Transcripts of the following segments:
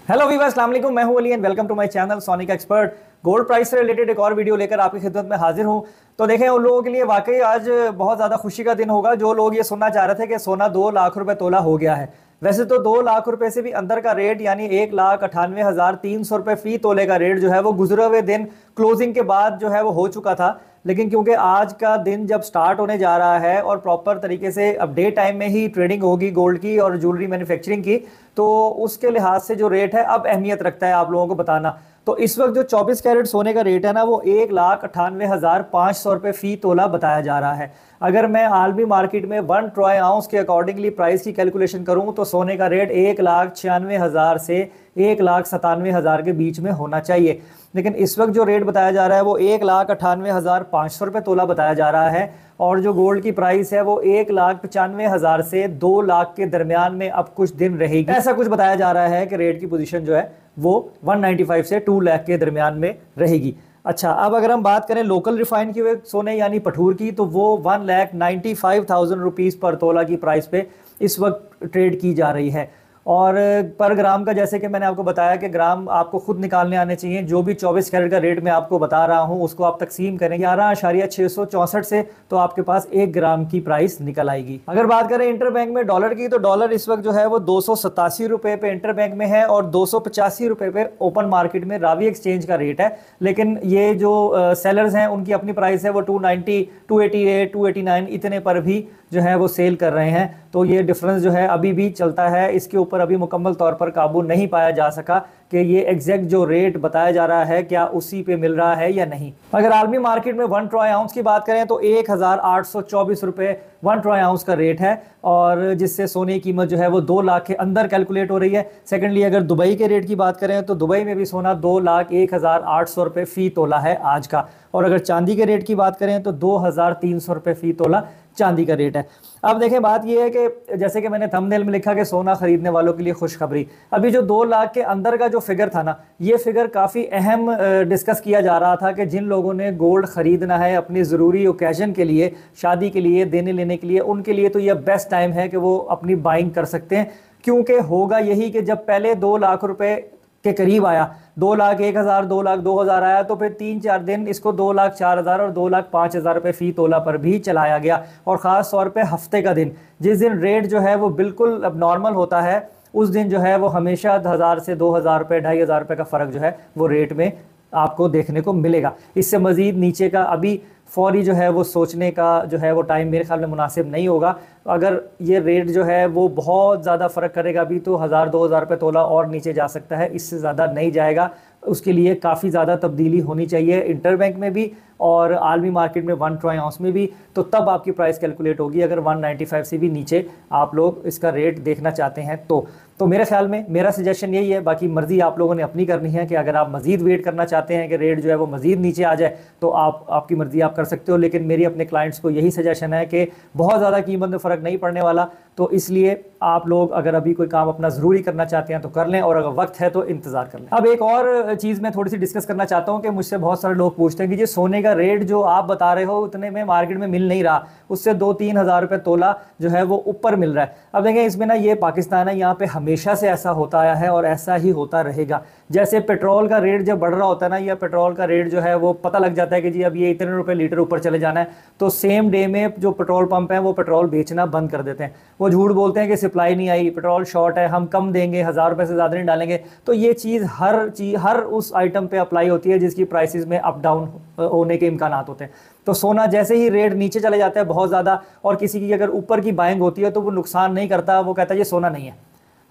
Hello viewers, अस्सलाम वालेकुम। मैं हूं Ali and welcome to my channel Sonic Expert. Gold price से रिलेटेड एक और वीडियो लेकर आपकी खिदमत में हाजिर हूं। तो देखें, उन लोगों के लिए वाकई आज बहुत ज़्यादा खुशी का दिन होगा जो लोग ये सुनना चाह रहे थे कि सोना 2 लाख रुपए तोला हो गया है। वैसे तो 2 लाख रुपए से भी अंदर का रेट यानी 1,98,300 रुपये फी तोले का रेट जो है वो गुजरे हुए दिन क्लोजिंग के बाद जो है वो हो चुका था। लेकिन क्योंकि आज का दिन जब स्टार्ट होने जा रहा है और प्रॉपर तरीके से अब डे टाइम में ही ट्रेडिंग होगी गोल्ड की और ज्वेलरी मैन्युफैक्चरिंग की, तो उसके लिहाज से जो रेट है अब अहमियत रखता है आप लोगों को बताना। तो इस वक्त जो 24 कैरेट सोने का रेट है ना, वो 1,98,500 रुपये फी तोला बताया जा रहा है। अगर मैं आलमी मार्केट में 1 ट्रॉय आउंस के अकॉर्डिंगली प्राइस की कैलकुलेशन करूं तो सोने का रेट 1,96,000 से 1,97,000 के बीच में होना चाहिए। लेकिन इस वक्त जो रेट बताया जा रहा है वो 1,98,500 रुपये तोला बताया जा रहा है। और जो गोल्ड की प्राइस है वो 1,95,000 से 2 लाख के दरमियान में अब कुछ दिन रहेगी। ऐसा कुछ बताया जा रहा है कि रेट की पोजीशन जो है वो 195 से 2 लाख के दरमियान में रहेगी। अच्छा, अब अगर हम बात करें लोकल रिफाइन की सोने यानी पठूर की, तो वो 1,95,000 रुपीज़ पर तोला की प्राइस पे इस वक्त ट्रेड की जा रही है। और पर ग्राम का जैसे कि मैंने आपको बताया कि ग्राम आपको खुद निकालने आने चाहिए। जो भी 24 कैरेट का रेट मैं आपको बता रहा हूं उसको आप तकसीम करें 11,664 से, तो आपके पास 1 ग्राम की प्राइस निकल आएगी। अगर बात करें इंटर बैंक में डॉलर की, तो डॉलर इस वक्त जो है वो 287 रुपये पे इंटर बैंक में है और 285 रुपये पे ओपन मार्केट में रावी एक्सचेंज का रेट है। लेकिन ये जो सेलर्स हैं उनकी अपनी प्राइस है वो 290, 288, 289 इतने पर भी जो है वो सेल कर रहे हैं। तो ये डिफरेंस जो है अभी भी चलता है। इसके ऊपर अभी मुकम्मल तौर पर काबू नहीं पाया जा सका कि ये एग्जैक्ट जो रेट बताया जा रहा है क्या उसी पे मिल रहा है या नहीं। अगर आलमी मार्केट में 1 ट्रॉय आउंस की बात करें तो 1,824 रुपये 1 ट्रॉय आउंस का रेट है, और जिससे सोने की कीमत जो है वो 2 लाख के अंदर कैलकुलेट हो रही है। सेकेंडली अगर दुबई के रेट की बात करें तो दुबई में भी सोना 2,01,800 रुपये फ़ी तोला है आज का। और अगर चांदी के रेट की बात करें तो 2,300 रुपये फ़ी तोला चांदी का रेट है। अब देखें, बात यह है कि जैसे कि मैंने थंबनेल में लिखा कि सोना खरीदने वालों के लिए खुशखबरी। अभी जो 2 लाख के अंदर का जो फिगर था ना, ये फिगर काफ़ी अहम डिस्कस किया जा रहा था कि जिन लोगों ने गोल्ड खरीदना है अपनी ज़रूरी ओकेजन के लिए, शादी के लिए, देने लेने के लिए, उनके लिए तो यह बेस्ट टाइम है कि वो अपनी बाइंग कर सकते हैं। क्योंकि होगा यही कि जब पहले 2 लाख रुपए के करीब आया, 2,01,000, 2,02,000 आया, तो फिर 3-4 दिन इसको 2,04,000 और 2,05,000 रुपये फ़ी तोला पर भी चलाया गया। और ख़ास तौर पे हफ्ते का दिन, जिस दिन रेट जो है वो बिल्कुल अब नॉर्मल होता है, उस दिन जो है वो हमेशा 1,000 से 2,000 रुपये, 2,500 रुपये का फ़र्क जो है वो रेट में आपको देखने को मिलेगा। इससे मज़ीद नीचे का अभी फौरी जो है वो सोचने का जो है वो टाइम मेरे ख्याल में मुनासिब नहीं होगा। अगर ये रेट जो है वो बहुत ज़्यादा फ़र्क करेगा अभी, तो 1,000-2,000 रुपये तोला और नीचे जा सकता है, इससे ज़्यादा नहीं जाएगा। उसके लिए काफ़ी ज़्यादा तब्दीली होनी चाहिए इंटर बैंक में भी और आलमी मार्केट में 1 ट्रॉय आउंस में भी, तो तब आपकी प्राइस कैलकुलेट होगी। अगर 195 से भी नीचे आप लोग इसका रेट देखना चाहते हैं तो मेरे ख्याल में मेरा सजेशन यही है। बाकी मर्ज़ी आप लोगों ने अपनी करनी है कि अगर आप मज़ीद वेट करना चाहते हैं कि रेट जो है वो मज़ीद नीचे आ जाए तो आपकी मर्ज़ी आप कर सकते हो। लेकिन मेरी अपने क्लाइंट्स को यही सजेशन है कि बहुत ज़्यादा कीमत में फ़र्क नहीं पड़ने वाला, तो इसलिए आप लोग अगर अभी कोई काम अपना ज़रूरी करना चाहते हैं तो कर लें, और अगर वक्त है तो इंतज़ार कर लें। अब एक और चीज़ मैं थोड़ी सी डिस्कस करना चाहता हूँ कि मुझसे बहुत सारे लोग पूछते हैं कि जो सोने का रेट जो आप बता रहे हो उतने में मार्केट में मिल नहीं रहा, उससे 2-3 हज़ार रुपये तोला जो है वो ऊपर मिल रहा है। अब देखें, इसमें ना ये पाकिस्तान है, यहाँ पे हमेशा से ऐसा होता आया है और ऐसा ही होता रहेगा। जैसे पेट्रोल का रेट जब बढ़ रहा होता है ना, या पेट्रोल का रेट जो है वो पता लग जाता है कि जी अब ये इतने रुपए लीटर ऊपर चले जाना है, तो सेम डे में जो पेट्रोल पंप है वो पेट्रोल बेचना बंद कर देते हैं। वो झूठ बोलते हैं कि सप्लाई नहीं आई, पेट्रोल शॉर्ट है, हम कम देंगे, 1,000 रुपये से ज़्यादा नहीं डालेंगे। तो ये चीज़ हर उस आइटम पे अप्लाई होती है जिसकी प्राइसेस में अप डाउन होने के इम्कान होते हैं। तो सोना जैसे ही रेट नीचे चले जाता है बहुत ज़्यादा, और किसी की अगर ऊपर की बाइंग होती है तो वो नुकसान नहीं करता, वो कहता है ये सोना नहीं है।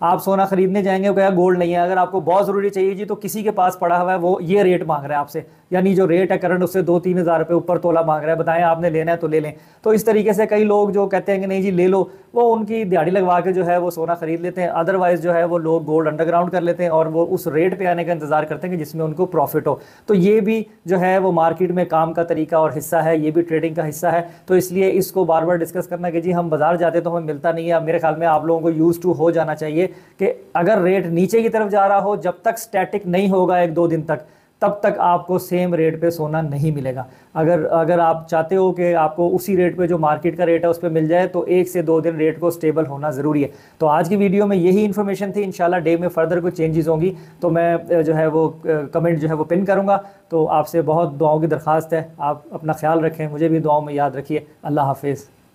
आप सोना खरीदने जाएंगे वो कहेगा गोल्ड नहीं है। अगर आपको बहुत ज़रूरी चाहिए जी, तो किसी के पास पड़ा हुआ है वो ये रेट मांग रहा है आपसे, यानी जो रेट है करंट उससे 2-3 हज़ार रुपये ऊपर तोला मांग रहा है, बताएं आपने लेना है तो ले लें। तो इस तरीके से कई लोग जो कहते हैं कि नहीं जी ले लो, वो उनकी दिहाड़ी लगवा के जो है वो सोना खरीद लेते हैं। अदरवाइज़ जो है वो लोग गोल्ड अंडरग्राउंड कर लेते हैं और वो उस रेट पे आने का इंतज़ार करते हैं कि जिसमें उनको प्रॉफिट हो। तो ये भी जो है वो मार्केट में काम का तरीका और हिस्सा है, ये भी ट्रेडिंग का हिस्सा है। तो इसलिए इसको बार बार डिस्कस करना कि जी हम बाजार जाते तो हमें मिलता नहीं है, मेरे ख्याल में आप लोगों को यूज़ टू हो जाना चाहिए कि अगर रेट नीचे की तरफ जा रहा हो, जब तक स्टैटिक नहीं होगा 1-2 दिन तक, तब तक आपको सेम रेट पे सोना नहीं मिलेगा। अगर आप चाहते हो कि आपको उसी रेट पे जो मार्केट का रेट है उस पर मिल जाए, तो 1 से 2 दिन रेट को स्टेबल होना ज़रूरी है। तो आज की वीडियो में यही इन्फॉर्मेशन थी। इंशाल्लाह डे में फर्दर कोई चेंजेस होंगी तो मैं जो है वो कमेंट जो है वो पिन करूँगा। तो आपसे बहुत दुआओं की दरख्वास्त है, आप अपना ख्याल रखें, मुझे भी दुआओं में याद रखिए। अल्लाह हाफिज़।